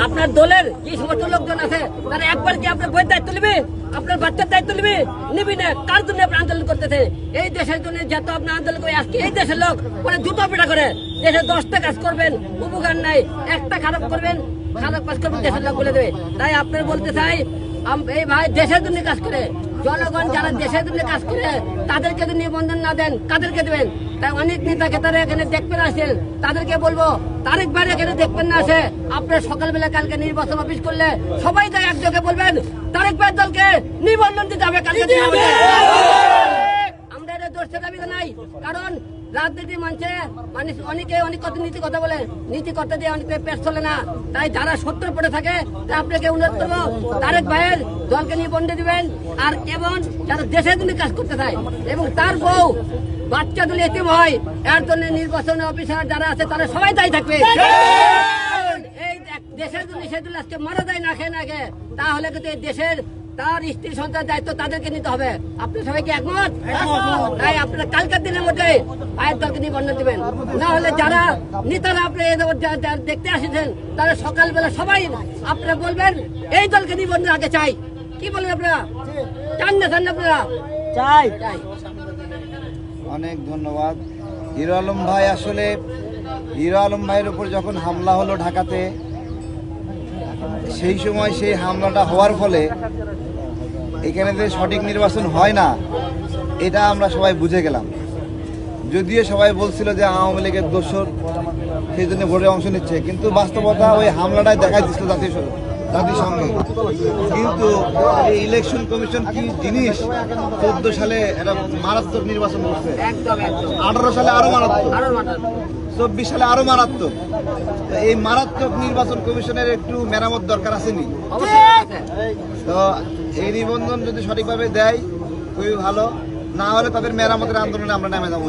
আপনার দলের যে সমস্ত লোকজন আছে তারা একবার কি আপনার বইয়ের দায়িত্ব নিবে, আপনার বাচ্চার দায়িত্ব নিবি না? কার জন্য আপনি আন্দোলন করতেছে? এই দেশের জন্য যত আপনি আন্দোলন করে আজকে এই দেশের লোক পরে জুতো পেটা করে দেশে 10টা কাজ করবেন, উপকার নাই, একটা খারাপ করবেন, খারাপ কাজ করবেন দেশের লোক বলে দেবে। তাই আপনার বলতে চাই, এই ভাই দেশের জন্য কাজ করে, জনগণ যারা দেশের জন্য কাজ করে তাদেরকে যদি নিবন্ধন না দেন কাদেরকে দেবেন? তাই অনেক নেতাকে তারা এখানে দেখবেন আসেন, তাদেরকে বলবো তারেক ভাই এখানে দেখবেন না আসে, আপনার সকালবেলা কালকে নির্বাচন অফিস করলে সবাই তাই একযোগে বলবেন তারেক ভাই দলকে নিবন্ধন দিতে হবে কালকে। আমরা এটা দোষে দাবি নাই, কারণ রাজনীতি মঞ্চে মানুষ অনেকে অনেক কথা নীতি কথা বলে, নীতি কথা দিয়ে অনেকে পেট চলে না। তাই যারা সত্য পড়ে থাকে তাই আপনাকে অনুরোধ করবো তারেক ভাইয়ের দলকে নিবন্ধন দিবেন। আর এবং যারা দেশের জন্য কাজ করতে চায় এবং তার বউ বাচ্চা তুলে এতিম হয়, এর জন্য নির্বাচন অফিসার যারা আছে তারা সবাই দায়ী থাকবে। এই দেশের জন্য সেগুলো আজকে মারা যায় না খেয়ে না খেয়ে, তাহলে কিন্তু এই দেশের তার স্ত্রী সন্তান দায়িত্ব তাদেরকে নিতে হবে। আপনি সবাই কি একমত? তাই আপনারা কালকের দিনের মধ্যে ভাইয়ের দলকে নিবন্ধন দিবেন, না হলে যারা নেতারা আপনি দেখতে আসেছেন তারা সকালবেলা সবাই আপনারা বলবেন এই দলকে নিবন্ধন আগে চাই। কি বলেন আপনারা? চান না আপনারা? চাই। অনেক ধন্যবাদ হিরো আলম ভাই। আসলে হিরো আলম ভাইয়ের উপর যখন হামলা হলো ঢাকাতে, সেই সময় সেই হামলাটা হওয়ার ফলে এখানে যে সঠিক নির্বাচন হয় না এটা আমরা সবাই বুঝে গেলাম। যদিও সবাই বলছিল যে আওয়ামী লীগের দোসর, সেই জন্য ভোটে অংশ নিচ্ছে, কিন্তু বাস্তবতা ওই হামলাটাই দেখা দিচ্ছিল জাতিসংঘে। কিন্তু এই ইলেকশন কমিশন কি জিনিস, 14 সালে একটা মারাত্মক নির্বাচন করছে, 18 সালে আরো মারাত্মক, 24 সালে আরো মারাত্মক। এই মারাত্মক নির্বাচন কমিশনের একটু মেরামত দরকার আসেনি? তো এই নিবন্ধন যদি সঠিকভাবে দেয় খুবই ভালো, না হলে তাদের মেরামতের আন্দোলনে আমরা নেমে যাবো।